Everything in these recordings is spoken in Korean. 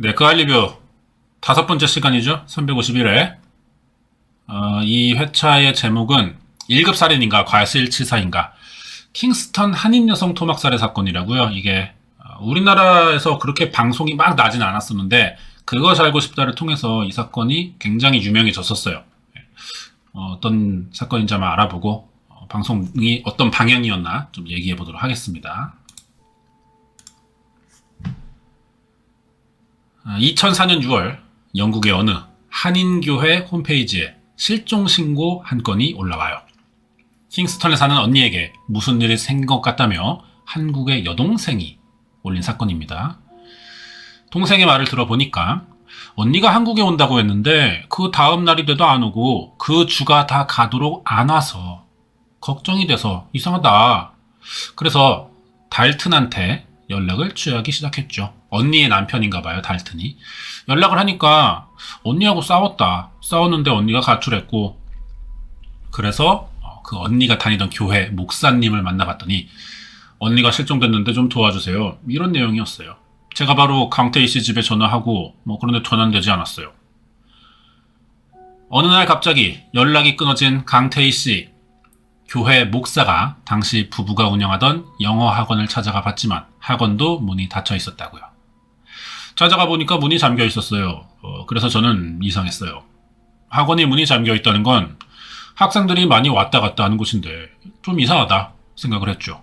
네, 그 알리뷰 다섯 번째 시간이죠. 351회. 이 회차의 제목은 1급 살인인가 과실치사인가 킹스턴 한인 여성 토막 살해 사건이라고요. 이게 우리나라에서 그렇게 방송이 막 나진 않았었는데 그것을 알고 싶다를 통해서 이 사건이 굉장히 유명해졌었어요. 어떤 사건인지 한번 알아보고 방송이 어떤 방향이었나 좀 얘기해 보도록 하겠습니다. 2004년 6월 영국의 어느 한인교회 홈페이지에 실종신고 한 건이 올라와요. 킹스턴에 사는 언니에게 무슨 일이 생긴 것 같다며 한국의 여동생이 올린 사건입니다. 동생의 말을 들어보니까 언니가 한국에 온다고 했는데 그 다음 날이 돼도 안 오고 그 주가 다 가도록 안 와서 걱정이 돼서 이상하다. 그래서 달튼한테 연락을 취하기 시작했죠. 언니의 남편인가 봐요, 달튼이. 연락을 하니까 언니하고 싸웠다. 싸웠는데 언니가 가출했고 그래서 그 언니가 다니던 교회 목사님을 만나봤더니 언니가 실종됐는데 좀 도와주세요. 이런 내용이었어요. 제가 바로 강태희 씨 집에 전화하고 그런데 전화는 되지 않았어요. 어느 날 갑자기 연락이 끊어진 강태희 씨. 교회 목사가 당시 부부가 운영하던 영어 학원을 찾아가 봤지만 학원도 문이 닫혀 있었다고요. 찾아가 보니까 문이 잠겨 있었어요. 그래서 저는 이상했어요. 학원이 문이 잠겨 있다는 건 학생들이 많이 왔다 갔다 하는 곳인데 좀 이상하다 생각을 했죠.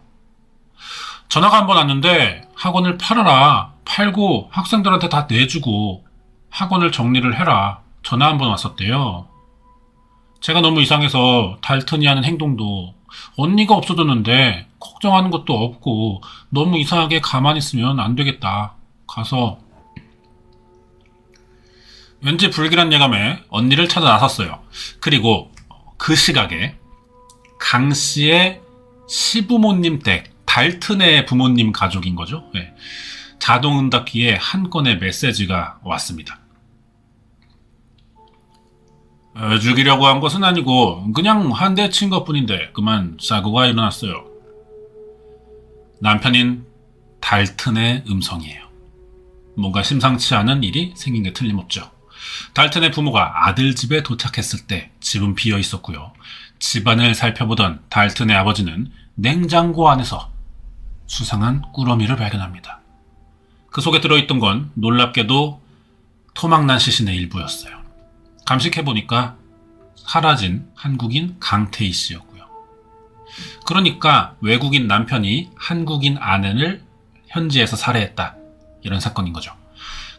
전화가 한 번 왔는데 학원을 팔아라. 팔고 학생들한테 다 내주고 학원을 정리를 해라. 전화 한 번 왔었대요. 제가 너무 이상해서 달튼이 하는 행동도 언니가 없어졌는데 걱정하는 것도 없고 너무 이상하게 가만히 있으면 안 되겠다. 가서 왠지 불길한 예감에 언니를 찾아 나섰어요. 그리고 그 시각에 강 씨의 시부모님 댁, 달튼의 부모님 가족인 거죠. 네. 자동응답기에 한 건의 메시지가 왔습니다. 죽이려고 한 것은 아니고 그냥 한 대 친 것뿐인데 그만 사고가 일어났어요. 남편인 달튼의 음성이에요. 뭔가 심상치 않은 일이 생긴 게 틀림없죠. 달튼의 부모가 아들 집에 도착했을 때 집은 비어 있었고요. 집안을 살펴보던 달튼의 아버지는 냉장고 안에서 수상한 꾸러미를 발견합니다. 그 속에 들어있던 건 놀랍게도 토막난 시신의 일부였어요. 감식해보니까 사라진 한국인 강태희 씨였고요. 그러니까 외국인 남편이 한국인 아내를 현지에서 살해했다. 이런 사건인 거죠.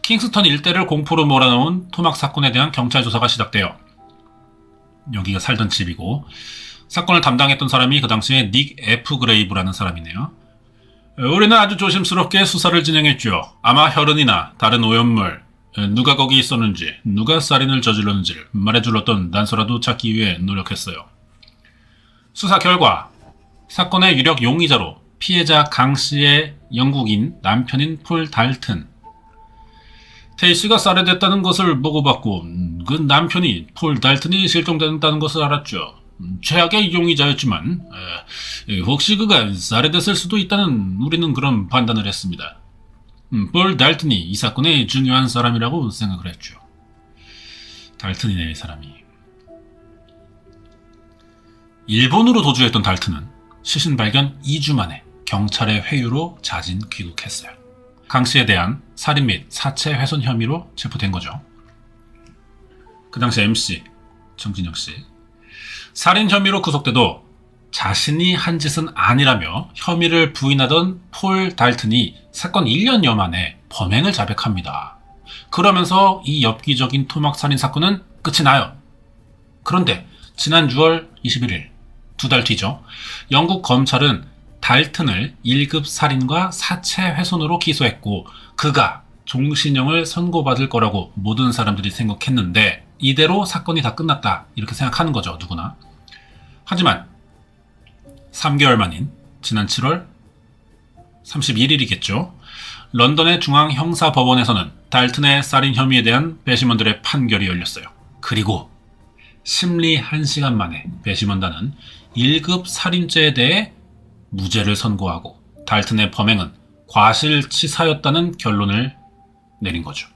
킹스턴 일대를 공포로 몰아넣은 토막 사건에 대한 경찰 조사가 시작돼요. 여기가 살던 집이고 사건을 담당했던 사람이 그 당시에 닉 F. 그레이브라는 사람이네요. 우리는 아주 조심스럽게 수사를 진행했죠. 아마 혈흔이나 다른 오염물, 누가 거기 있었는지, 누가 살인을 저질렀는지를 말해줄 어떤 단서라도 찾기 위해 노력했어요. 수사 결과 사건의 유력 용의자로 피해자 강 씨의 영국인 남편인 폴 달튼. 태희 씨가 살해됐다는 것을 보고받고 그 남편이 폴 달튼이 실종됐다는 것을 알았죠. 최악의 용의자였지만 혹시 그가 살해됐을 수도 있다는 우리는 그런 판단을 했습니다. 폴 달튼이 이 사건의 중요한 사람이라고 생각을 했죠. 달튼이네, 이 사람이. 일본으로 도주했던 달튼은 시신 발견 2주 만에 경찰의 회유로 자진 귀국했어요. 강 씨에 대한 살인 및 사체 훼손 혐의로 체포된 거죠. 그 당시 MC 정진영 씨. 살인 혐의로 구속돼도 자신이 한 짓은 아니라며 혐의를 부인하던 폴 달튼이 사건 1년여 만에 범행을 자백합니다. 그러면서 이 엽기적인 토막 살인 사건은 끝이 나요. 그런데 지난 6월 21일, 두 달 뒤죠. 영국 검찰은 달튼을 1급 살인과 사체 훼손으로 기소했고 그가 종신형을 선고받을 거라고 모든 사람들이 생각했는데 이대로 사건이 다 끝났다 이렇게 생각하는 거죠, 누구나. 하지만 3개월 만인 지난 7월 31일이겠죠. 런던의 중앙형사법원에서는 달튼의 살인 혐의에 대한 배심원들의 판결이 열렸어요. 그리고 심리 1시간 만에 배심원단은 1급 살인죄에 대해 무죄를 선고하고 달튼의 범행은 과실치사였다는 결론을 내린 거죠.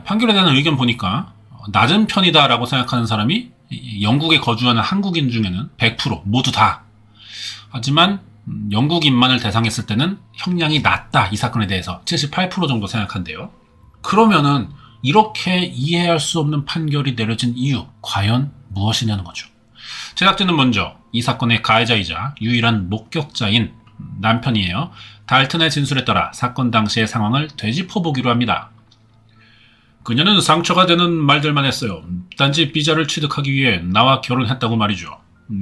판결에 대한 의견 보니까 낮은 편이다라고 생각하는 사람이 영국에 거주하는 한국인 중에는 100% 모두 다. 하지만 영국인만을 대상했을 때는 형량이 낮다, 이 사건에 대해서 78% 정도 생각한대요. 그러면은 이렇게 이해할 수 없는 판결이 내려진 이유, 과연 무엇이냐는 거죠. 제작진은 먼저 이 사건의 가해자이자 유일한 목격자인 남편이에요. 달튼의 진술에 따라 사건 당시의 상황을 되짚어보기로 합니다. 그녀는 상처가 되는 말들만 했어요. 단지 비자를 취득하기 위해 나와 결혼했다고 말이죠.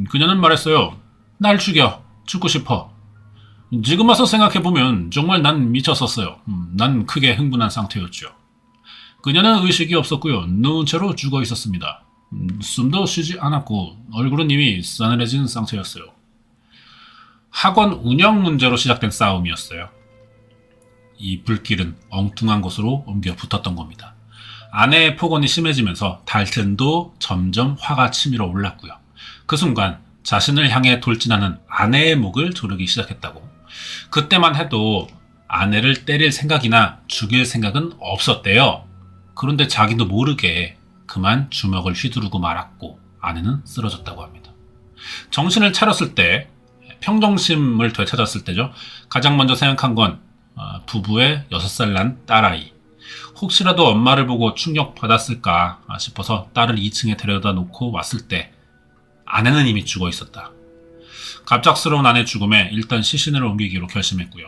그녀는 말했어요. 날 죽고 싶어. 지금 와서 생각해보면 정말 난 미쳤었어요. 난 크게 흥분한 상태였죠. 그녀는 의식이 없었고요. 누운 채로 죽어 있었습니다. 숨도 쉬지 않았고 얼굴은 이미 싸늘해진 상태였어요. 학원 운영 문제로 시작된 싸움이었어요. 이 불길은 엉뚱한 곳으로 옮겨 붙었던 겁니다. 아내의 폭언이 심해지면서 달튼도 점점 화가 치밀어 올랐고요. 그 순간 자신을 향해 돌진하는 아내의 목을 조르기 시작했다고. 그때만 해도 아내를 때릴 생각이나 죽일 생각은 없었대요. 그런데 자기도 모르게 그만 주먹을 휘두르고 말았고 아내는 쓰러졌다고 합니다. 정신을 차렸을 때, 평정심을 되찾았을 때죠. 가장 먼저 생각한 건 부부의 6살 난 딸아이. 혹시라도 엄마를 보고 충격받았을까 싶어서 딸을 2층에 데려다 놓고 왔을 때 아내는 이미 죽어 있었다. 갑작스러운 아내 죽음에 일단 시신을 옮기기로 결심했고요.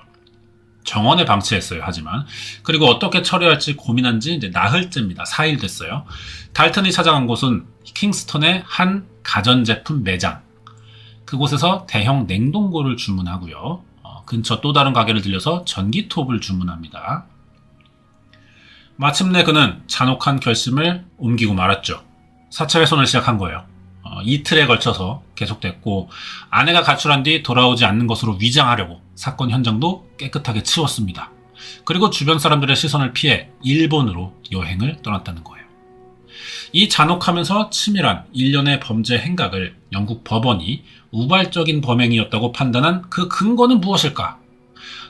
정원에 방치했어요. 하지만 그리고 어떻게 처리할지 고민한 지 이제 나흘째입니다. 4일 됐어요. 달튼이 찾아간 곳은 킹스턴의 한 가전제품 매장. 그곳에서 대형 냉동고를 주문하고요. 근처 또 다른 가게를 들려서 전기톱을 주문합니다. 마침내 그는 잔혹한 결심을 옮기고 말았죠. 사체훼손을 시작한 거예요. 이틀에 걸쳐서 계속됐고 아내가 가출한 뒤 돌아오지 않는 것으로 위장하려고 사건 현장도 깨끗하게 치웠습니다. 그리고 주변 사람들의 시선을 피해 일본으로 여행을 떠났다는 거예요. 이 잔혹하면서 치밀한 일련의 범죄 행각을 영국 법원이 우발적인 범행이었다고 판단한 그 근거는 무엇일까?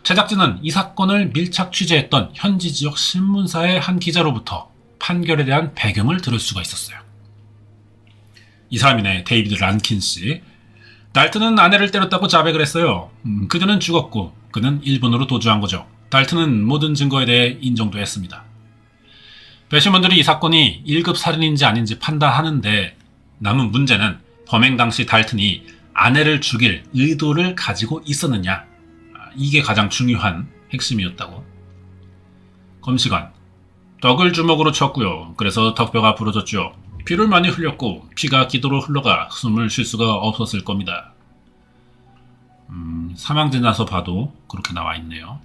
제작진은 이 사건을 밀착 취재했던 현지 지역 신문사의 한 기자로부터 판결에 대한 배경을 들을 수가 있었어요. 이 사람이네, 데이비드 란킨 씨. 달튼은 아내를 때렸다고 자백을 했어요. 그녀는 죽었고 그는 일본으로 도주한 거죠. 달튼은 모든 증거에 대해 인정도 했습니다. 배심원들이 이 사건이 1급 살인인지 아닌지 판단하는데 남은 문제는 범행 당시 달튼이 아내를 죽일 의도를 가지고 있었느냐. 이게 가장 중요한 핵심이었다고. 검시관. 덕을 주먹으로 쳤고요. 그래서 덕뼈가 부러졌죠. 피를 많이 흘렸고 피가 기도로 흘러가 숨을 쉴 수가 없었을 겁니다. 사망지 나서 봐도 그렇게 나와 있네요.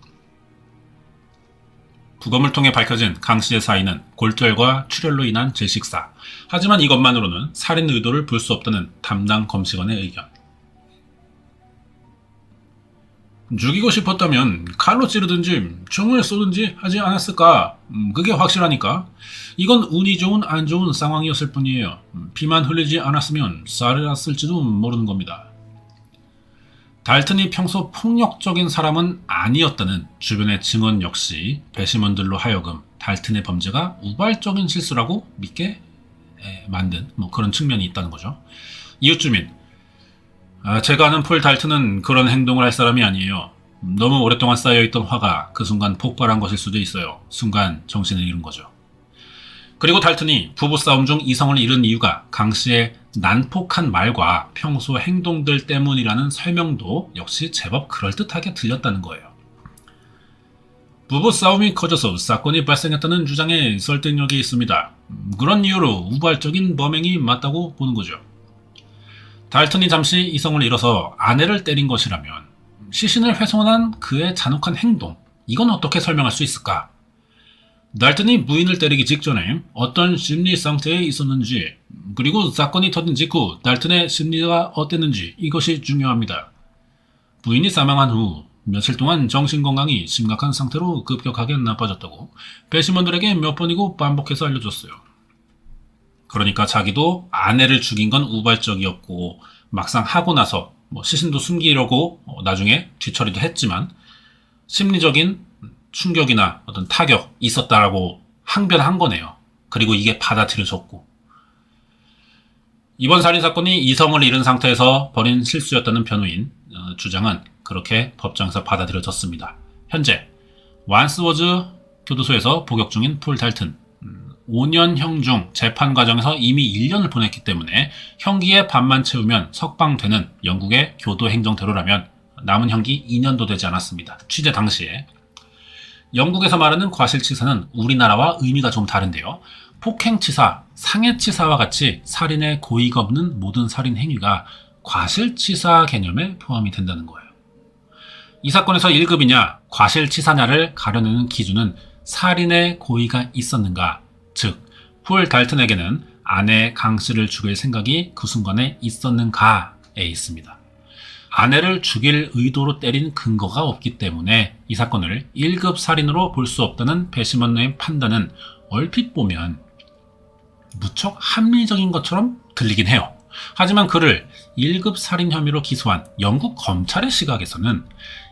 부검을 통해 밝혀진 강 씨의 사인은 골절과 출혈로 인한 질식사. 하지만 이것만으로는 살인 의도를 볼 수 없다는 담당 검시관의 의견. 죽이고 싶었다면 칼로 찌르든지 총을 쏘든지 하지 않았을까? 그게 확실하니까. 이건 운이 좋은 안 좋은 상황이었을 뿐이에요. 피만 흘리지 않았으면 살해했을지도 모르는 겁니다. 달튼이 평소 폭력적인 사람은 아니었다는 주변의 증언 역시 배심원들로 하여금 달튼의 범죄가 우발적인 실수라고 믿게 만든 그런 측면이 있다는 거죠. 이웃 주민. 제가 아는 폴 달튼은 그런 행동을 할 사람이 아니에요. 너무 오랫동안 쌓여있던 화가 그 순간 폭발한 것일 수도 있어요. 순간 정신을 잃은 거죠. 그리고 달튼이 부부싸움 중 이성을 잃은 이유가 강 씨의 난폭한 말과 평소 행동들 때문이라는 설명도 역시 제법 그럴듯하게 들렸다는 거예요. 부부싸움이 커져서 사건이 발생했다는 주장에 설득력이 있습니다. 그런 이유로 우발적인 범행이 맞다고 보는 거죠. 달튼이 잠시 이성을 잃어서 아내를 때린 것이라면 시신을 훼손한 그의 잔혹한 행동, 이건 어떻게 설명할 수 있을까? 달튼이 부인을 때리기 직전에 어떤 심리 상태에 있었는지, 그리고 사건이 터진 직후 달튼의 심리가 어땠는지, 이것이 중요합니다. 부인이 사망한 후 며칠 동안 정신건강이 심각한 상태로 급격하게 나빠졌다고 배심원들에게 몇 번이고 반복해서 알려줬어요. 그러니까 자기도 아내를 죽인 건 우발적이었고 막상 하고 나서 시신도 숨기려고 나중에 뒤처리도 했지만 심리적인 충격이나 어떤 타격 있었다라고 항변한 거네요. 그리고 이게 받아들여졌고. 이번 살인사건이 이성을 잃은 상태에서 벌인 실수였다는 변호인 주장은 그렇게 법정에서 받아들여졌습니다. 현재 완스워즈 교도소에서 복역 중인 폴 달튼 5년형 중 재판 과정에서 이미 1년을 보냈기 때문에 형기의 반만 채우면 석방되는 영국의 교도행정대로라면 남은 형기 2년도 되지 않았습니다. 취재 당시에. 영국에서 말하는 과실치사는 우리나라와 의미가 좀 다른데요. 폭행치사, 상해치사와 같이 살인의 고의가 없는 모든 살인 행위가 과실치사 개념에 포함이 된다는 거예요. 이 사건에서 1급이냐, 과실치사냐를 가려내는 기준은 살인의 고의가 있었는가, 즉, 폴 달튼에게는 아내 강 씨를 죽일 생각이 그 순간에 있었는가에 있습니다. 아내를 죽일 의도로 때린 근거가 없기 때문에 이 사건을 1급 살인으로 볼 수 없다는 배심원의 판단은 얼핏 보면 무척 합리적인 것처럼 들리긴 해요. 하지만 그를 1급 살인 혐의로 기소한 영국 검찰의 시각에서는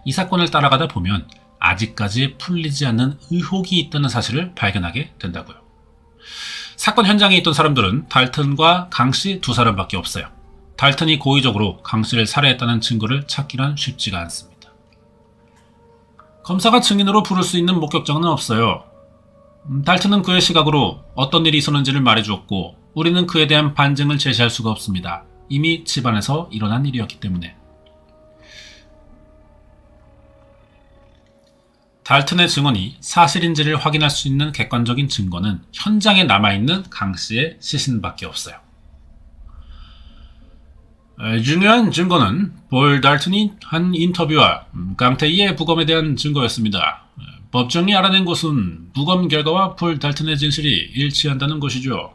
이 사건을 따라가다 보면 아직까지 풀리지 않는 의혹이 있다는 사실을 발견하게 된다고요. 사건 현장에 있던 사람들은 달튼과 강 씨 두 사람밖에 없어요. 달튼이 고의적으로 강 씨를 살해했다는 증거를 찾기란 쉽지가 않습니다. 검사가 증인으로 부를 수 있는 목격자는 없어요. 달튼은 그의 시각으로 어떤 일이 있었는지를 말해주었고 우리는 그에 대한 반증을 제시할 수가 없습니다. 이미 집안에서 일어난 일이었기 때문에. 달튼의 증언이 사실인지를 확인할 수 있는 객관적인 증거는 현장에 남아있는 강 씨의 시신밖에 없어요. 중요한 증거는 폴 달튼이 한 인터뷰와 강태희의 부검에 대한 증거였습니다. 법정이 알아낸 것은 부검 결과와 폴 달튼의 진실이 일치한다는 것이죠.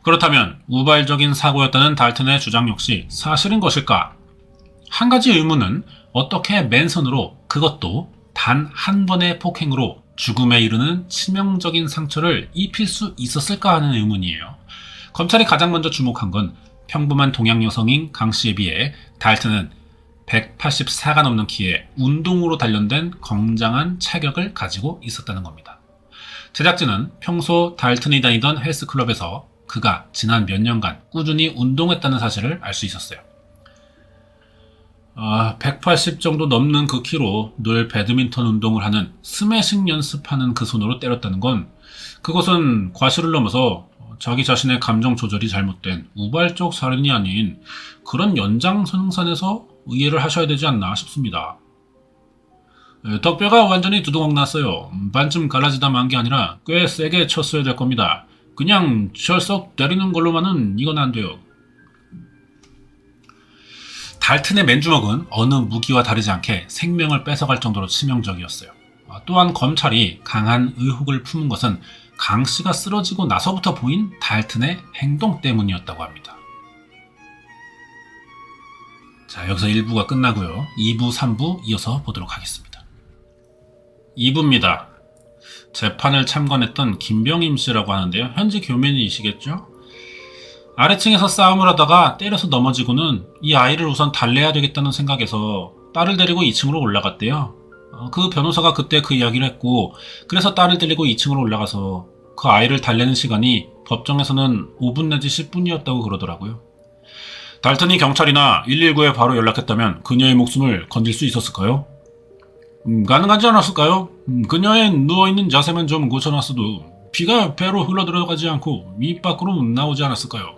그렇다면 우발적인 사고였다는 달튼의 주장 역시 사실인 것일까? 한 가지 의문은 어떻게 맨손으로, 그것도 단 한 번의 폭행으로 죽음에 이르는 치명적인 상처를 입힐 수 있었을까 하는 의문이에요. 검찰이 가장 먼저 주목한 건 평범한 동양 여성인 강 씨에 비해 달튼은 184가 넘는 키에 운동으로 단련된 건장한 체격을 가지고 있었다는 겁니다. 제작진은 평소 달튼이 다니던 헬스클럽에서 그가 지난 몇 년간 꾸준히 운동했다는 사실을 알 수 있었어요. 180 정도 넘는 그 키로 늘 배드민턴 운동을 하는 스매싱 연습하는 그 손으로 때렸다는 건 그것은 과실을 넘어서 자기 자신의 감정 조절이 잘못된 우발적 살인이 아닌 그런 연장선상에서 의해를 하셔야 되지 않나 싶습니다. 덕뼈가 완전히 두동강 났어요. 반쯤 갈라지다 만 게 아니라 꽤 세게 쳤어야 될 겁니다. 그냥 철썩 때리는 걸로만은 이건 안 돼요. 달튼의 맨주먹은 어느 무기와 다르지 않게 생명을 뺏어갈 정도로 치명적이었어요. 또한 검찰이 강한 의혹을 품은 것은 강 씨가 쓰러지고 나서부터 보인 달튼의 행동 때문이었다고 합니다. 자, 여기서 1부가 끝나고요. 2부, 3부 이어서 보도록 하겠습니다. 2부입니다. 재판을 참관했던 김병임 씨라고 하는데요. 현지 교민이시겠죠? 아래층에서 싸움을 하다가 때려서 넘어지고는 이 아이를 우선 달래야 되겠다는 생각에서 딸을 데리고 2층으로 올라갔대요. 그 변호사가 그때 그 이야기를 했고 그래서 딸을 데리고 2층으로 올라가서 그 아이를 달래는 시간이 법정에서는 5분 내지 10분이었다고 그러더라고요. 달튼이 경찰이나 119에 바로 연락했다면 그녀의 목숨을 건질 수 있었을까요? 가능하지 않았을까요? 그녀의 누워있는 자세만 좀 고쳐놨어도 피가 배로 흘러들어가지 않고 입 밖으로 나오지 않았을까요?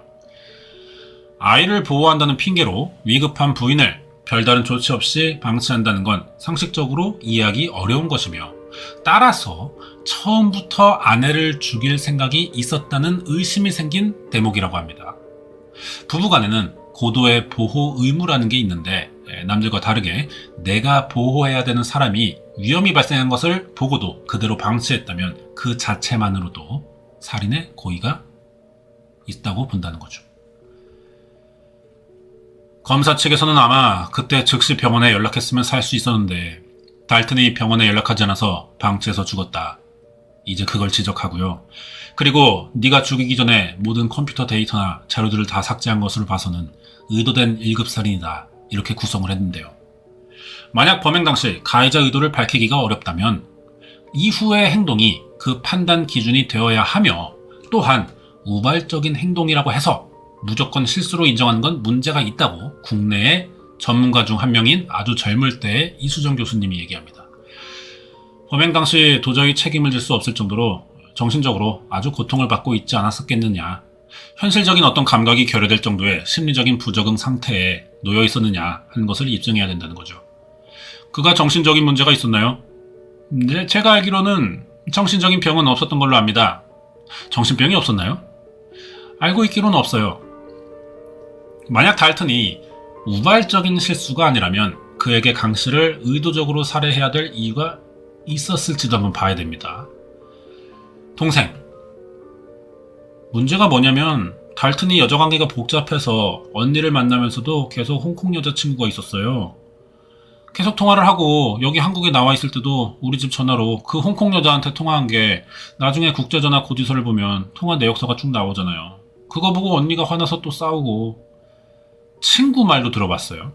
아이를 보호한다는 핑계로 위급한 부인을 별다른 조치 없이 방치한다는 건 상식적으로 이해하기 어려운 것이며 따라서 처음부터 아내를 죽일 생각이 있었다는 의심이 생긴 대목이라고 합니다. 부부간에는 고도의 보호 의무라는 게 있는데 남들과 다르게 내가 보호해야 되는 사람이 위험이 발생한 것을 보고도 그대로 방치했다면 그 자체만으로도 살인의 고의가 있다고 본다는 거죠. 검사 측에서는 아마 그때 즉시 병원에 연락했으면 살 수 있었는데 달튼이 병원에 연락하지 않아서 방치해서 죽었다. 이제 그걸 지적하고요. 그리고 네가 죽이기 전에 모든 컴퓨터 데이터나 자료들을 다 삭제한 것으로 봐서는 의도된 1급 살인이다. 이렇게 구성을 했는데요. 만약 범행 당시 가해자 의도를 밝히기가 어렵다면 이후의 행동이 그 판단 기준이 되어야 하며, 또한 우발적인 행동이라고 해서 무조건 실수로 인정하는 건 문제가 있다고 국내의 전문가 중 한 명인 아주 젊을 때의 이수정 교수님이 얘기합니다. 범행 당시 도저히 책임을 질 수 없을 정도로 정신적으로 아주 고통을 받고 있지 않았었겠느냐, 현실적인 어떤 감각이 결여될 정도의 심리적인 부적응 상태에 놓여 있었느냐 하는 것을 입증해야 된다는 거죠. 그가 정신적인 문제가 있었나요? 네, 제가 알기로는 정신적인 병은 없었던 걸로 압니다. 정신병이 없었나요? 알고 있기로는 없어요. 만약 달튼이 우발적인 실수가 아니라면 그에게 강 씨를 의도적으로 살해해야 될 이유가 있었을지도 한번 봐야 됩니다. 동생. 문제가 뭐냐면 달튼이 여자관계가 복잡해서 언니를 만나면서도 계속 홍콩 여자친구가 있었어요. 계속 통화를 하고 여기 한국에 나와 있을 때도 우리 집 전화로 그 홍콩 여자한테 통화한 게 나중에 국제전화 고지서를 보면 통화 내역서가 쭉 나오잖아요. 그거 보고 언니가 화나서 또 싸우고. 친구 말도 들어봤어요.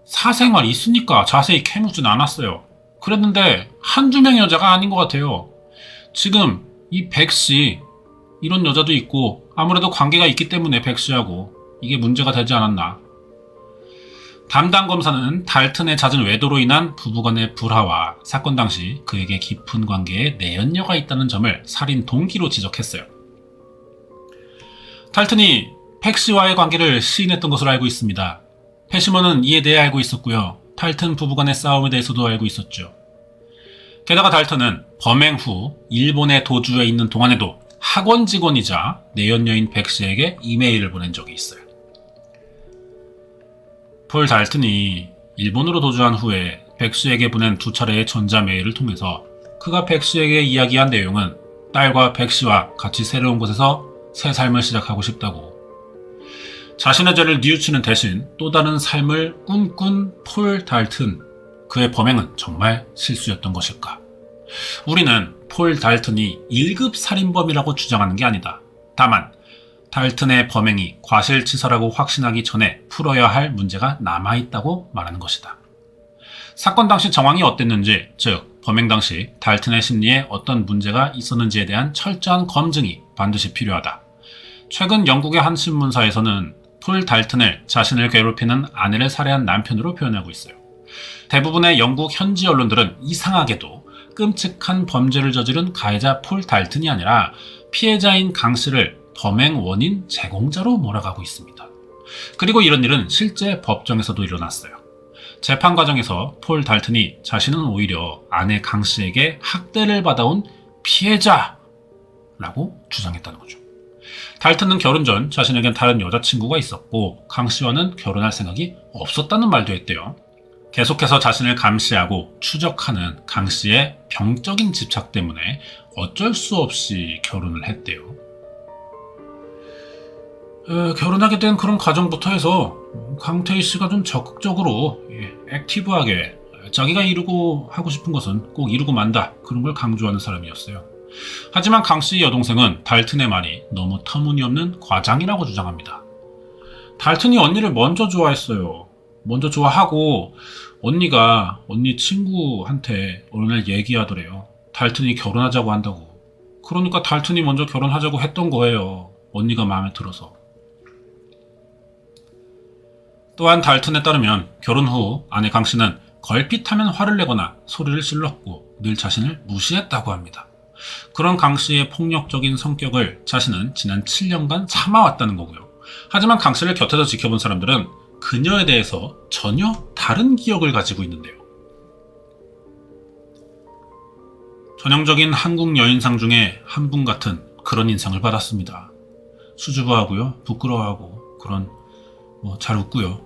사생활 있으니까 자세히 캐묻진 않았어요. 그랬는데 한두 명의 여자가 아닌 것 같아요. 지금 이 백씨, 이런 여자도 있고 아무래도 관계가 있기 때문에 백씨하고 이게 문제가 되지 않았나. 담당 검사는 달튼의 잦은 외도로 인한 부부간의 불화와 사건 당시 그에게 깊은 관계에 내연녀가 있다는 점을 살인 동기로 지적했어요. 달튼이 백씨와의 관계를 시인했던 것으로 알고 있습니다. 패시먼은 이에 대해 알고 있었고요. 달튼 부부간의 싸움에 대해서도 알고 있었죠. 게다가 달튼은 범행 후 일본에 도주해 있는 동안에도 학원 직원이자 내연녀인 백씨에게 이메일을 보낸 적이 있어요. 폴 달튼이 일본으로 도주한 후에 백씨에게 보낸 2차례의 전자메일을 통해서 그가 백씨에게 이야기한 내용은 딸과 백씨와 같이 새로운 곳에서 새 삶을 시작하고 싶다고, 자신의 죄를 뉘우치는 대신 또 다른 삶을 꿈꾼 폴 달튼, 그의 범행은 정말 실수였던 것일까? 우리는 폴 달튼이 1급 살인범이라고 주장하는 게 아니다. 다만 달튼의 범행이 과실치사라고 확신하기 전에 풀어야 할 문제가 남아있다고 말하는 것이다. 사건 당시 정황이 어땠는지, 즉 범행 당시 달튼의 심리에 어떤 문제가 있었는지에 대한 철저한 검증이 반드시 필요하다. 최근 영국의 한 신문사에서는 폴 달튼을 자신을 괴롭히는 아내를 살해한 남편으로 표현하고 있어요. 대부분의 영국 현지 언론들은 이상하게도 끔찍한 범죄를 저지른 가해자 폴 달튼이 아니라 피해자인 강 씨를 범행 원인 제공자로 몰아가고 있습니다. 그리고 이런 일은 실제 법정에서도 일어났어요. 재판 과정에서 폴 달튼이 자신은 오히려 아내 강 씨에게 학대를 받아온 피해자라고 주장했다는 거죠. 달튼은 결혼 전 자신에겐 다른 여자친구가 있었고 강 씨와는 결혼할 생각이 없었다는 말도 했대요. 계속해서 자신을 감시하고 추적하는 강 씨의 병적인 집착 때문에 어쩔 수 없이 결혼을 했대요. 결혼하게 된 그런 과정부터 해서 강태희 씨가 좀 적극적으로 액티브하게 자기가 이루고 하고 싶은 것은 꼭 이루고 만다, 그런 걸 강조하는 사람이었어요. 하지만 강 씨 여동생은 달튼의 말이 너무 터무니없는 과장이라고 주장합니다. 달튼이 언니를 먼저 좋아했어요. 먼저 좋아하고 언니가 언니 친구한테 어느 날 얘기하더래요. 달튼이 결혼하자고 한다고. 그러니까 달튼이 먼저 결혼하자고 했던 거예요. 언니가 마음에 들어서. 또한 달튼에 따르면 결혼 후 아내 강 씨는 걸핏하면 화를 내거나 소리를 질렀고 늘 자신을 무시했다고 합니다. 그런 강 씨의 폭력적인 성격을 자신은 지난 7년간 참아왔다는 거고요. 하지만 강 씨를 곁에서 지켜본 사람들은 그녀에 대해서 전혀 다른 기억을 가지고 있는데요. 전형적인 한국 여인상 중에 한 분 같은 그런 인상을 받았습니다. 수줍어하고요, 부끄러워하고, 그런 잘 웃고요.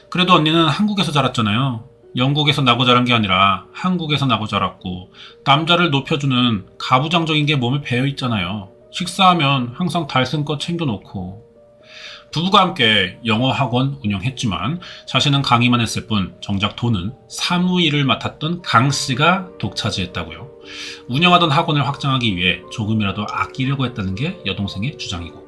그래도 언니는 한국에서 자랐잖아요. 영국에서 나고 자란 게 아니라 한국에서 나고 자랐고, 남자를 높여주는 가부장적인 게 몸에 배어있잖아요. 식사하면 항상 달샘껏 챙겨놓고. 부부가 함께 영어 학원 운영했지만 자신은 강의만 했을 뿐 정작 돈은 사무일을 맡았던 강 씨가 독차지했다고요. 운영하던 학원을 확장하기 위해 조금이라도 아끼려고 했다는 게 여동생의 주장이고,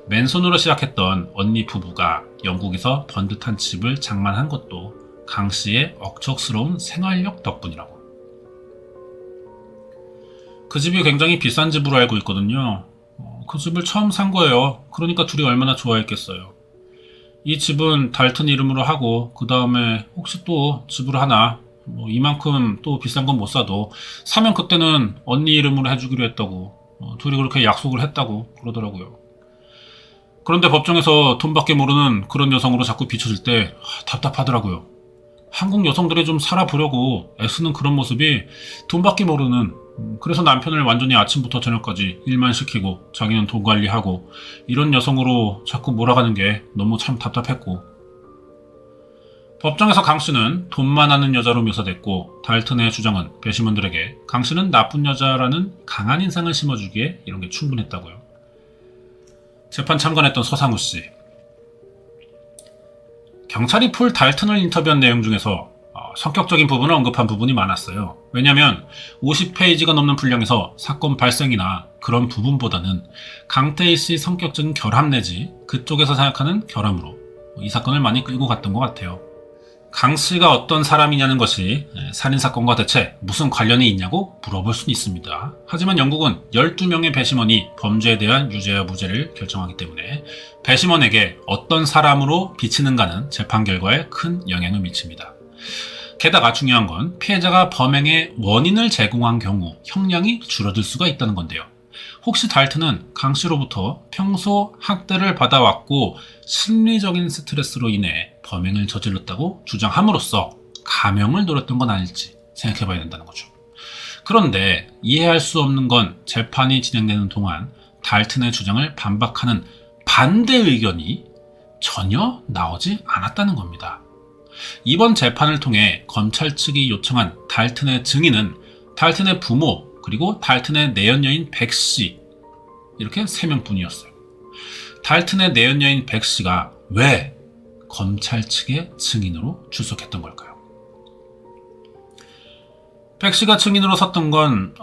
맨손으로 시작했던 언니 부부가 영국에서 번듯한 집을 장만한 것도 강 씨의 억척스러운 생활력 덕분이라고. 그 집이 굉장히 비싼 집으로 알고 있거든요. 그 집을 처음 산 거예요. 그러니까 둘이 얼마나 좋아했겠어요. 이 집은 달튼 이름으로 하고 그 다음에 혹시 또 집을 하나 뭐 이만큼 또 비싼 건 못 사도 사면 그때는 언니 이름으로 해주기로 했다고 둘이 그렇게 약속을 했다고 그러더라고요. 그런데 법정에서 돈밖에 모르는 그런 여성으로 자꾸 비춰질 때 답답하더라고요. 한국 여성들이 좀 살아보려고 애쓰는 그런 모습이 돈밖에 모르는 그래서 남편을 완전히 아침부터 저녁까지 일만 시키고 자기는 돈 관리하고 이런 여성으로 자꾸 몰아가는 게 너무 참 답답했고 법정에서 강 씨는 돈만 아는 여자로 묘사됐고 달튼의 주장은 배심원들에게 강 씨는 나쁜 여자라는 강한 인상을 심어주기에 이런 게 충분했다고요. 재판 참관했던 서상우 씨. 경찰이 폴 달튼을 인터뷰한 내용 중에서 성격적인 부분을 언급한 부분이 많았어요. 왜냐하면 50페이지가 넘는 분량에서 사건 발생이나 그런 부분보다는 강태희 씨 성격적인 결함 내지 그쪽에서 생각하는 결함으로 이 사건을 많이 끌고 갔던 것 같아요. 강 씨가 어떤 사람이냐는 것이 살인사건과 대체 무슨 관련이 있냐고 물어볼 수는 있습니다. 하지만 영국은 12명의 배심원이 범죄에 대한 유죄와 무죄를 결정하기 때문에 배심원에게 어떤 사람으로 비치는가는 재판 결과에 큰 영향을 미칩니다. 게다가 중요한 건 피해자가 범행의 원인을 제공한 경우 형량이 줄어들 수가 있다는 건데요. 혹시 달튼은 강 씨로부터 평소 학대를 받아왔고 심리적인 스트레스로 인해 범행을 저질렀다고 주장함으로써 감형을 노렸던 건 아닐지 생각해봐야 된다는 거죠. 그런데 이해할 수 없는 건 재판이 진행되는 동안 달튼의 주장을 반박하는 반대 의견이 전혀 나오지 않았다는 겁니다. 이번 재판을 통해 검찰 측이 요청한 달튼의 증인은 달튼의 부모 그리고 달튼의 내연녀인 백씨 이렇게 3명뿐이었어요. 달튼의 내연녀인 백씨가 왜 검찰 측의 증인으로 출석했던 걸까요? 백씨가 증인으로 섰던 건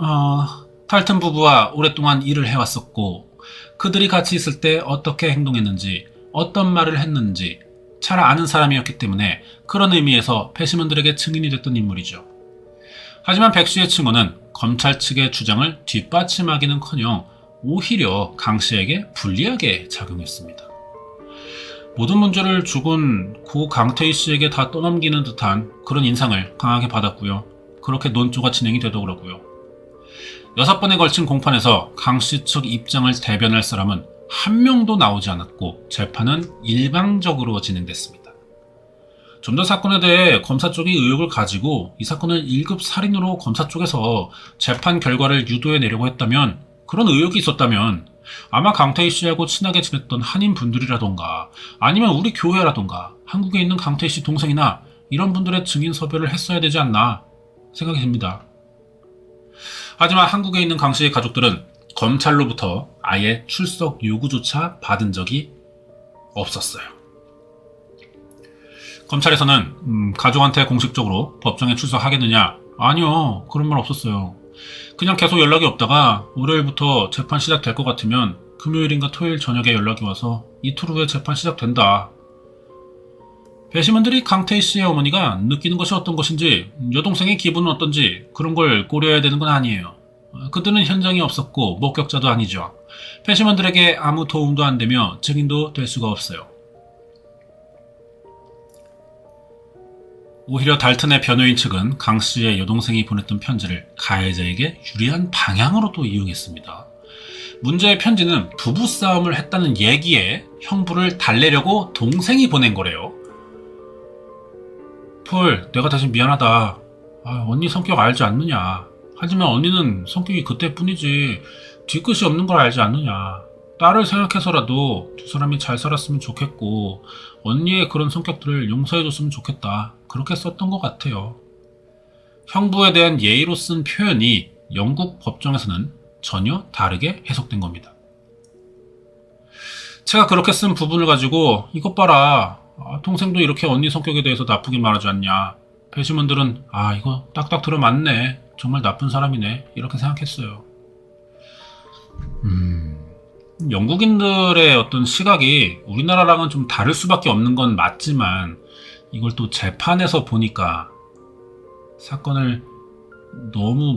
달튼 부부와 오랫동안 일을 해왔었고 그들이 같이 있을 때 어떻게 행동했는지 어떤 말을 했는지 잘 아는 사람이었기 때문에 그런 의미에서 배심원들에게 증인이 됐던 인물이죠. 하지만 백씨의 증언은 검찰 측의 주장을 뒷받침하기는커녕 오히려 강 씨에게 불리하게 작용했습니다. 모든 문제를 죽은 고 강태희 씨에게 다 떠넘기는 듯한 그런 인상을 강하게 받았고요. 그렇게 논조가 진행이 되더라고요. 6번에 걸친 공판에서 강 씨 측 입장을 대변할 사람은 한 명도 나오지 않았고 재판은 일방적으로 진행됐습니다. 좀 더 사건에 대해 검사 쪽이 의혹을 가지고 이 사건을 1급 살인으로 검사 쪽에서 재판 결과를 유도해내려고 했다면 그런 의혹이 있었다면 아마 강태희 씨하고 친하게 지냈던 한인 분들이라던가 아니면 우리 교회라던가 한국에 있는 강태희 씨 동생이나 이런 분들의 증인 섭외를 했어야 되지 않나 생각이 듭니다. 하지만 한국에 있는 강 씨의 가족들은 검찰로부터 아예 출석 요구조차 받은 적이 없었어요. 검찰에서는 가족한테 공식적으로 법정에 출석하겠느냐? 아니요, 그런 말 없었어요. 그냥 계속 연락이 없다가 월요일부터 재판 시작될 것 같으면 금요일인가 토요일 저녁에 연락이 와서 이틀 후에 재판 시작된다. 배심원들이 강태희 씨의 어머니가 느끼는 것이 어떤 것인지 여동생의 기분은 어떤지 그런 걸 고려해야 되는 건 아니에요. 그들은 현장에 없었고 목격자도 아니죠. 배심원들에게 아무 도움도 안 되며 증인도 될 수가 없어요. 오히려 달튼의 변호인 측은 강 씨의 여동생이 보냈던 편지를 가해자에게 유리한 방향으로 또 이용했습니다. 문제의 편지는 부부싸움을 했다는 얘기에 형부를 달래려고 동생이 보낸 거래요. 폴, 내가 대신 미안하다. 언니 성격 알지 않느냐. 하지만 언니는 성격이 그때뿐이지 뒤끝이 없는 걸 알지 않느냐. 딸을 생각해서라도 두 사람이 잘 살았으면 좋겠고 언니의 그런 성격들을 용서해줬으면 좋겠다. 그렇게 썼던 것 같아요. 형부에 대한 예의로 쓴 표현이 영국 법정에서는 전혀 다르게 해석된 겁니다. 제가 그렇게 쓴 부분을 가지고 이것 봐라. 동생도 이렇게 언니 성격에 대해서 나쁘게 말하지 않냐. 배심원들은 이거 딱딱 들어맞네. 정말 나쁜 사람이네. 이렇게 생각했어요. 영국인들의 어떤 시각이 우리나라랑은 좀 다를 수밖에 없는 건 맞지만 이걸 또 재판에서 보니까 사건을 너무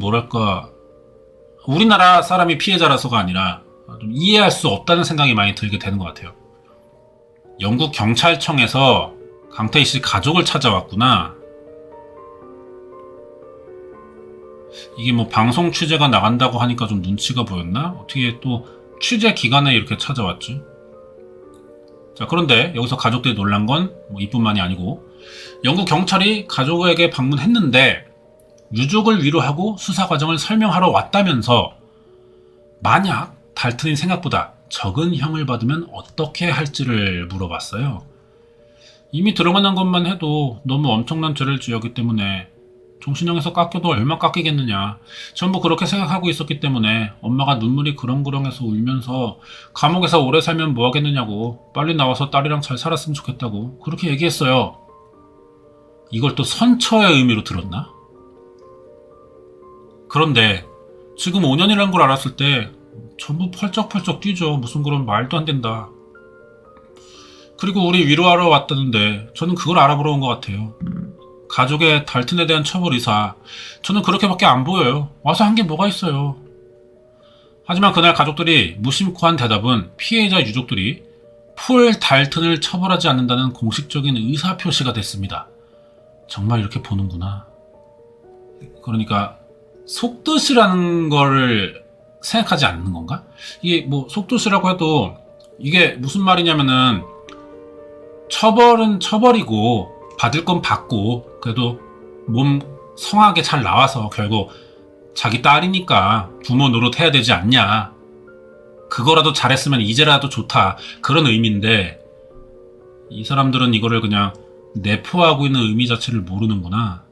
우리나라 사람이 피해자라서가 아니라 좀 이해할 수 없다는 생각이 많이 들게 되는 것 같아요. 영국 경찰청에서 강태희 씨 가족을 찾아왔구나. 이게 뭐 방송 취재가 나간다고 하니까 좀 눈치가 보였나? 어떻게 또 취재 기간에 이렇게 찾아왔지? 자, 그런데 여기서 가족들이 놀란 건 뭐 이뿐만이 아니고 영국 경찰이 가족에게 방문했는데 유족을 위로하고 수사 과정을 설명하러 왔다면서 만약 달튼이 생각보다 적은 형을 받으면 어떻게 할지를 물어봤어요. 이미 들어가는 것만 해도 너무 엄청난 죄를 지었기 때문에 종신형에서 깎여도 얼마 깎이겠느냐. 전부 그렇게 생각하고 있었기 때문에 엄마가 눈물이 그렁그렁해서 울면서 감옥에서 오래 살면 뭐 하겠느냐고 빨리 나와서 딸이랑 잘 살았으면 좋겠다고 그렇게 얘기했어요. 이걸 또 선처의 의미로 들었나? 그런데 지금 5년이라는 걸 알았을 때 전부 펄쩍펄쩍 뛰죠. 무슨 그런 말도 안 된다. 그리고 우리 위로하러 왔다는데 저는 그걸 알아보러 온 것 같아요. 가족의 달튼에 대한 처벌 의사, 저는 그렇게밖에 안 보여요. 와서 한 게 뭐가 있어요. 하지만 그날 가족들이 무심코 한 대답은 피해자 유족들이 폴 달튼을 처벌하지 않는다는 공식적인 의사표시가 됐습니다. 정말 이렇게 보는구나. 그러니까 속뜻이라는 거를 생각하지 않는 건가? 이게 뭐 속뜻이라고 해도 이게 무슨 말이냐면은 처벌은 처벌이고 받을 건 받고 그래도 몸 성하게 잘 나와서 결국 자기 딸이니까 부모 노릇해야 되지 않냐. 그거라도 잘했으면 이제라도 좋다. 그런 의미인데 이 사람들은 이거를 그냥 내포하고 있는 의미 자체를 모르는구나.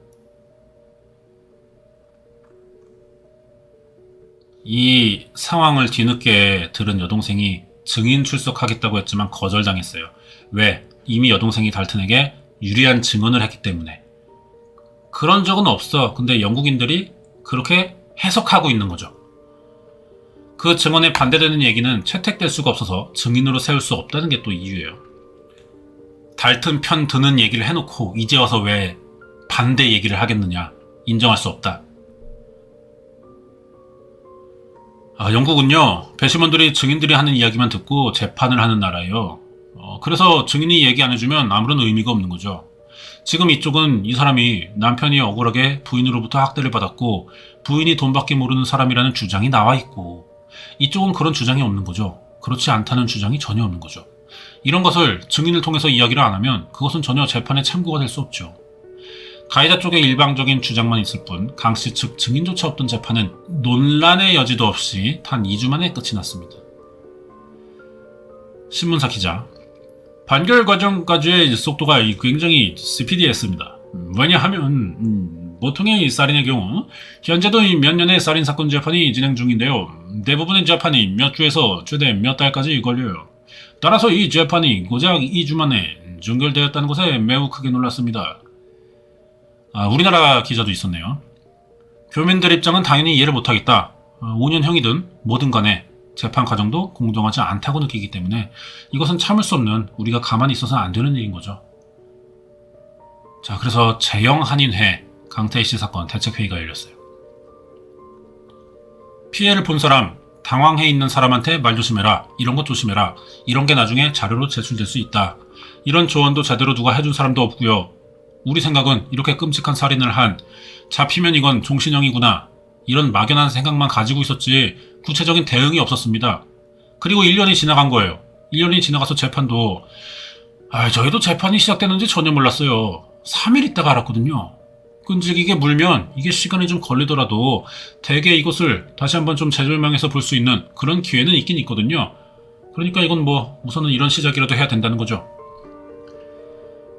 이 상황을 뒤늦게 들은 여동생이 증인 출석하겠다고 했지만 거절당했어요. 왜? 이미 여동생이 달튼에게 유리한 증언을 했기 때문에. 그런 적은 없어. 근데 영국인들이 그렇게 해석하고 있는 거죠. 그 증언에 반대되는 얘기는 채택될 수가 없어서 증인으로 세울 수 없다는 게 또 이유예요. 달튼 편 드는 얘기를 해놓고 이제 와서 왜 반대 얘기를 하겠느냐. 인정할 수 없다. 영국은요, 배심원들이 증인들이 하는 이야기만 듣고 재판을 하는 나라예요. 그래서 증인이 얘기 안 해주면 아무런 의미가 없는 거죠. 지금 이쪽은 이 사람이 남편이 억울하게 부인으로부터 학대를 받았고 부인이 돈밖에 모르는 사람이라는 주장이 나와 있고 이쪽은 그런 주장이 없는 거죠. 그렇지 않다는 주장이 전혀 없는 거죠. 이런 것을 증인을 통해서 이야기를 안 하면 그것은 전혀 재판의 참고가 될 수 없죠. 가해자 쪽의 일방적인 주장만 있을 뿐 강씨 측 증인조차 없던 재판은 논란의 여지도 없이 단 2주 만에 끝이 났습니다. 신문사 기자, 판결 과정까지의 속도가 굉장히 스피디했습니다. 왜냐하면 보통의 살인의 경우 현재도 몇 년의 살인사건 재판이 진행 중인데요. 대부분의 재판이 몇 주에서 최대 몇 달까지 걸려요. 따라서 이 재판이 고작 2주 만에 종결되었다는 것에 매우 크게 놀랐습니다. 우리나라 기자도 있었네요. 교민들 입장은 당연히 이해를 못하겠다. 5년형이든 뭐든 간에 재판 과정도 공정하지 않다고 느끼기 때문에 이것은 참을 수 없는, 우리가 가만히 있어서는 안 되는 일인 거죠. 자, 그래서 재영한인회 강태희 씨 사건 대책회의가 열렸어요. 피해를 본 사람, 당황해 있는 사람한테 말 조심해라, 이런 것 조심해라, 이런 게 나중에 자료로 제출될 수 있다. 이런 조언도 제대로 누가 해준 사람도 없고요. 우리 생각은 이렇게 끔찍한 살인을 한, 잡히면 이건 종신형이구나, 이런 막연한 생각만 가지고 있었지 구체적인 대응이 없었습니다. 그리고 1년이 지나간 거예요. 1년이 지나가서 재판도 저희도 재판이 시작되는지 전혀 몰랐어요. 3일 있다가 알았거든요. 끈질기게 물면 이게 시간이 좀 걸리더라도 대개 이것을 다시 한번 좀 재조명해서 볼 수 있는 그런 기회는 있긴 있거든요. 그러니까 이건 뭐 우선은 이런 시작이라도 해야 된다는 거죠.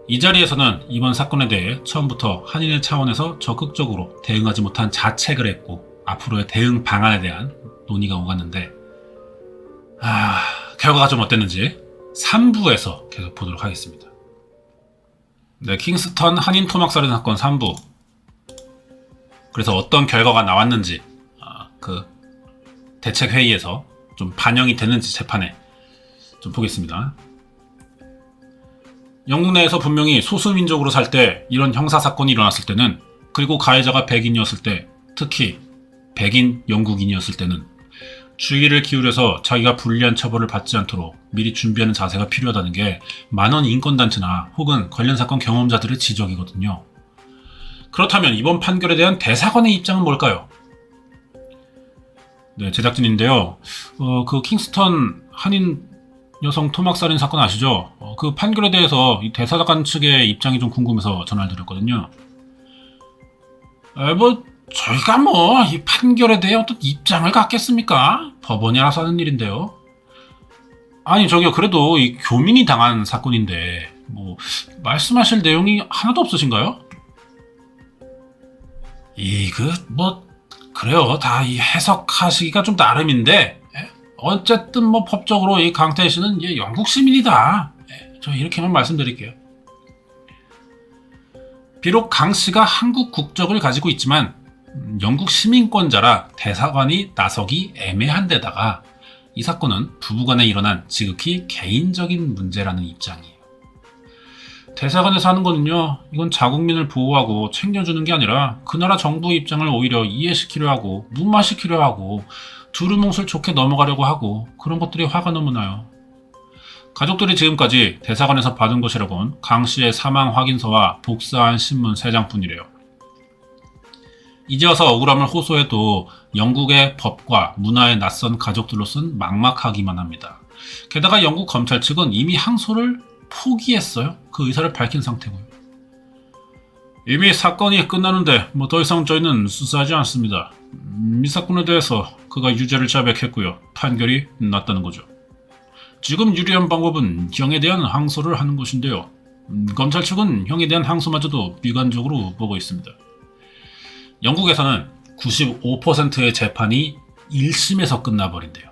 이 자리에서는 이번 사건에 대해 처음부터 한인의 차원에서 적극적으로 대응하지 못한 자책을 했고 앞으로의 대응 방안에 대한 논의가 오갔는데 결과가 좀 어땠는지 3부에서 계속 보도록 하겠습니다. 네, 킹스턴 한인 토막살인 사건 3부. 그래서 어떤 결과가 나왔는지 그 대책회의에서 좀 반영이 됐는지 재판에 좀 보겠습니다. 영국 내에서 분명히 소수민족으로 살 때 이런 형사사건이 일어났을 때는, 그리고 가해자가 백인이었을 때, 특히 백인 영국인이었을 때는 주의를 기울여서 자기가 불리한 처벌을 받지 않도록 미리 준비하는 자세가 필요하다는 게 많은 인권단체나 혹은 관련 사건 경험자들의 지적이거든요. 그렇다면 이번 판결에 대한 대사관의 입장은 뭘까요? 네, 제작진인데요. 그 킹스턴 한인 여성 토막살인 사건 아시죠? 그 판결에 대해서 이 대사관 측의 입장이 좀 궁금해서 전화를 드렸거든요. 저희가 이 판결에 대해 어떤 입장을 갖겠습니까? 법원이 알아서 하는 일인데요. 아니, 저기요, 그래도 이 교민이 당한 사건인데, 말씀하실 내용이 하나도 없으신가요? 그래요. 다 이 해석하시기가 좀 나름인데, 어쨌든 법적으로 이 강태희 씨는 영국 시민이다. 저 이렇게만 말씀드릴게요. 비록 강 씨가 한국 국적을 가지고 있지만 영국 시민권자라 대사관이 나서기 애매한 데다가 이 사건은 부부간에 일어난 지극히 개인적인 문제라는 입장이에요. 대사관에서 하는 거는요, 이건 자국민을 보호하고 챙겨주는 게 아니라 그 나라 정부 입장을 오히려 이해시키려 하고 무마시키려 하고 두루뭉술 좋게 넘어가려고 하고 그런 것들이 화가 너무 나요. 가족들이 지금까지 대사관에서 받은 것이라곤 강 씨의 사망 확인서와 복사한 신문 3장뿐이래요. 이제 와서 억울함을 호소해도 영국의 법과 문화에 낯선 가족들로선 막막하기만 합니다. 게다가 영국 검찰 측은 이미 항소를 포기했어요. 그 의사를 밝힌 상태고요. 이미 사건이 끝나는데 더 이상 저희는 수사하지 않습니다. 이 사건에 대해서 그가 유죄를 자백했고요. 판결이 났다는 거죠. 지금 유리한 방법은 형에 대한 항소를 하는 것인데요. 검찰 측은 형에 대한 항소마저도 비관적으로 보고 있습니다. 영국에서는 95%의 재판이 1심에서 끝나버린대요.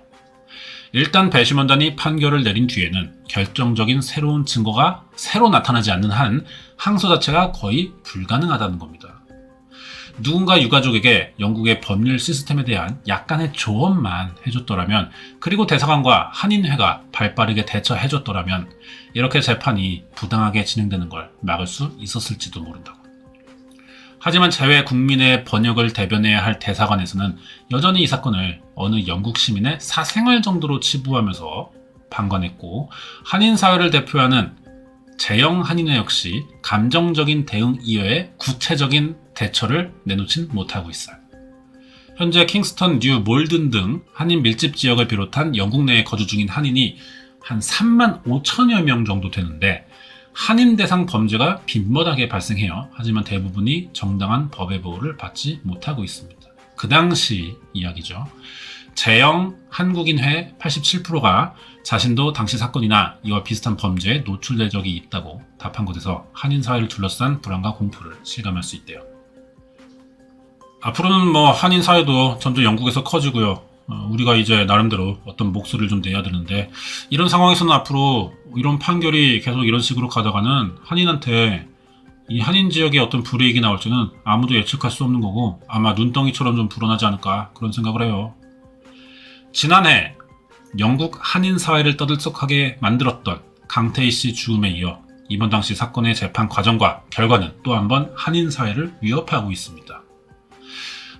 일단 배심원단이 판결을 내린 뒤에는 결정적인 새로운 증거가 새로 나타나지 않는 한 항소 자체가 거의 불가능하다는 겁니다. 누군가 유가족에게 영국의 법률 시스템에 대한 약간의 조언만 해줬더라면, 그리고 대사관과 한인회가 발빠르게 대처해줬더라면 이렇게 재판이 부당하게 진행되는 걸 막을 수 있었을지도 모른다고. 하지만 재외 국민의 번역을 대변해야 할 대사관에서는 여전히 이 사건을 어느 영국 시민의 사생활 정도로 치부하면서 방관했고, 한인 사회를 대표하는 재영 한인회 역시 감정적인 대응 이외에 구체적인 대처를 내놓진 못하고 있어요. 현재 킹스턴, 뉴 몰든 등 한인 밀집 지역을 비롯한 영국 내에 거주 중인 한인이 한 3만 5천여 명 정도 되는데, 한인 대상 범죄가 빈번하게 발생해요. 하지만 대부분이 정당한 법의 보호를 받지 못하고 있습니다. 그 당시 이야기죠. 재영 한국인회 87%가 자신도 당시 사건이나 이와 비슷한 범죄에 노출된 적이 있다고 답한 곳에서 한인 사회를 둘러싼 불안과 공포를 실감할 수 있대요. 앞으로는 한인 사회도 점점 영국에서 커지고요. 우리가 이제 나름대로 어떤 목소리를 좀 내야 되는데, 이런 상황에서는 앞으로 이런 판결이 계속 이런 식으로 가다가는 한인한테 이 한인 지역에 어떤 불이익이 나올지는 아무도 예측할 수 없는 거고, 아마 눈덩이처럼 좀 불어나지 않을까 그런 생각을 해요. 지난해 영국 한인 사회를 떠들썩하게 만들었던 강태희 씨 죽음에 이어 이번 당시 사건의 재판 과정과 결과는 또 한 번 한인 사회를 위협하고 있습니다.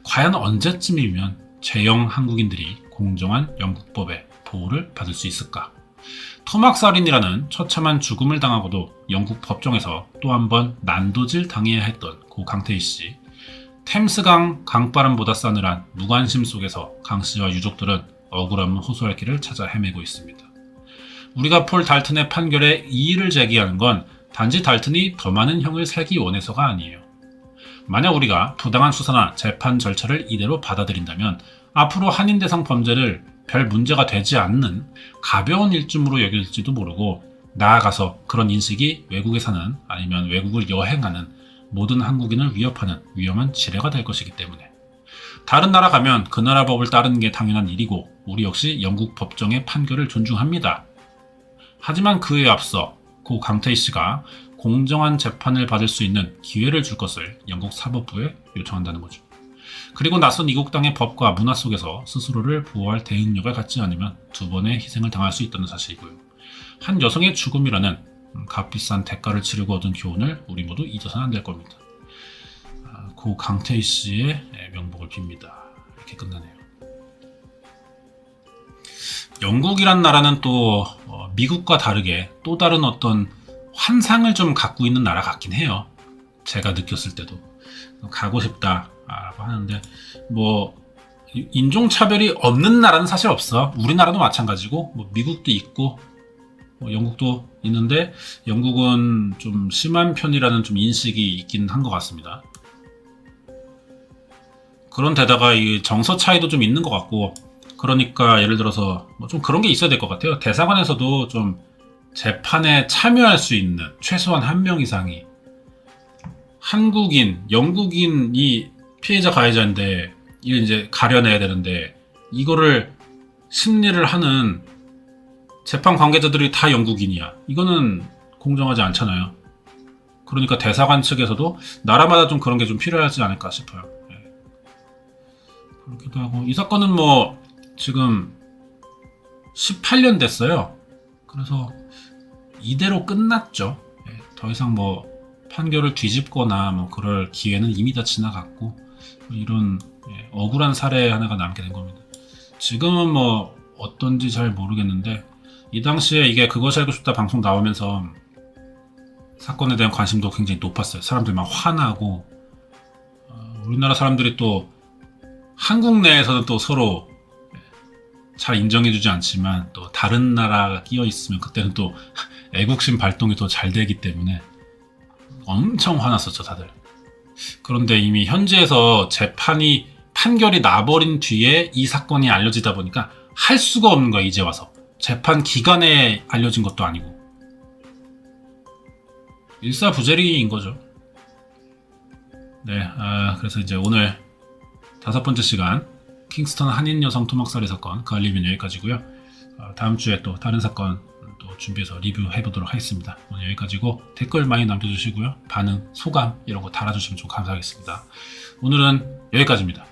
과연 언제쯤이면 재영 한국인들이 공정한 영국법의 보호를 받을 수 있을까? 토막살인이라는 처참한 죽음을 당하고도 영국 법정에서 또 한 번 난도질 당해야 했던 고 강태희 씨. 템스강 강바람보다 싸늘한 무관심 속에서 강 씨와 유족들은 억울함을 호소할 길을 찾아 헤매고 있습니다. 우리가 폴 달튼의 판결에 이의를 제기하는 건 단지 달튼이 더 많은 형을 살기 원해서가 아니에요. 만약 우리가 부당한 수사나 재판 절차를 이대로 받아들인다면 앞으로 한인 대상 범죄를 별 문제가 되지 않는 가벼운 일쯤으로 여길지도 모르고, 나아가서 그런 인식이 외국에 사는 아니면 외국을 여행하는 모든 한국인을 위협하는 위험한 지뢰가 될 것이기 때문에, 다른 나라 가면 그 나라 법을 따르는 게 당연한 일이고 우리 역시 영국 법정의 판결을 존중합니다. 하지만 그에 앞서 고 강태희 씨가 공정한 재판을 받을 수 있는 기회를 줄 것을 영국 사법부에 요청한다는 거죠. 그리고 낯선 이국 땅의 법과 문화 속에서 스스로를 보호할 대응력을 갖지 않으면 두 번의 희생을 당할 수 있다는 사실이고요. 한 여성의 죽음이라는 값비싼 대가를 치르고 얻은 교훈을 우리 모두 잊어서는 안 될 겁니다. 고 강태희 씨의 명복을 빕니다. 이렇게 이렇게 끝나네요. 영국이란 나라는 또 미국과 다르게 또 다른 어떤 환상을 좀 갖고 있는 나라 같긴 해요. 제가 느꼈을 때도 가고 싶다라고 하는데 뭐 인종차별이 없는 나라는 사실 없어. 우리나라도 마찬가지고 뭐 미국도 있고 뭐 영국도 있는데 영국은 좀 심한 편이라는 좀 인식이 있긴 한 것 같습니다. 그런 데다가 이 정서 차이도 좀 있는 것 같고 그러니까 예를 들어서 뭐 좀 그런 게 있어야 될 것 같아요. 대사관에서도 좀 재판에 참여할 수 있는 최소한 한 명 이상이 한국인, 영국인이 피해자 가해자인데 이걸 이제 가려내야 되는데 이거를 심리를 하는 재판 관계자들이 다 영국인이야. 이거는 공정하지 않잖아요. 그러니까 대사관 측에서도 나라마다 좀 그런 게 좀 필요하지 않을까 싶어요. 예. 그렇기도 하고 이 사건은 뭐 지금 18년 됐어요. 그래서 이대로 끝났죠. 예. 더 이상 뭐 판결을 뒤집거나 뭐 그럴 기회는 이미 다 지나갔고 이런 억울한 사례 하나가 남게 된 겁니다. 지금은 뭐 어떤지 잘 모르겠는데 이 당시에 이게 그것이 알고 싶다 방송 나오면서 사건에 대한 관심도 굉장히 높았어요. 사람들 막 화나고 우리나라 사람들이 또 한국 내에서는 또 서로 잘 인정해주지 않지만 또 다른 나라가 끼어 있으면 그때는 또 애국심 발동이 더 잘 되기 때문에 엄청 화났었죠 다들. 그런데 이미 현지에서 판결이 나버린 뒤에 이 사건이 알려지다 보니까 할 수가 없는 거야. 이제 와서 재판 기간에 알려진 것도 아니고 일사부재리인 거죠. 네, 그래서 이제 오늘 5번째 시간 킹스턴 한인 여성 토막살이 사건 그 알림은 여기까지고요. 다음 주에 또 다른 사건 또 준비해서 리뷰해 보도록 하겠습니다. 오늘 여기까지고 댓글 많이 남겨주시고요. 반응, 소감 이런 거 달아주시면 좀 감사하겠습니다. 오늘은 여기까지입니다.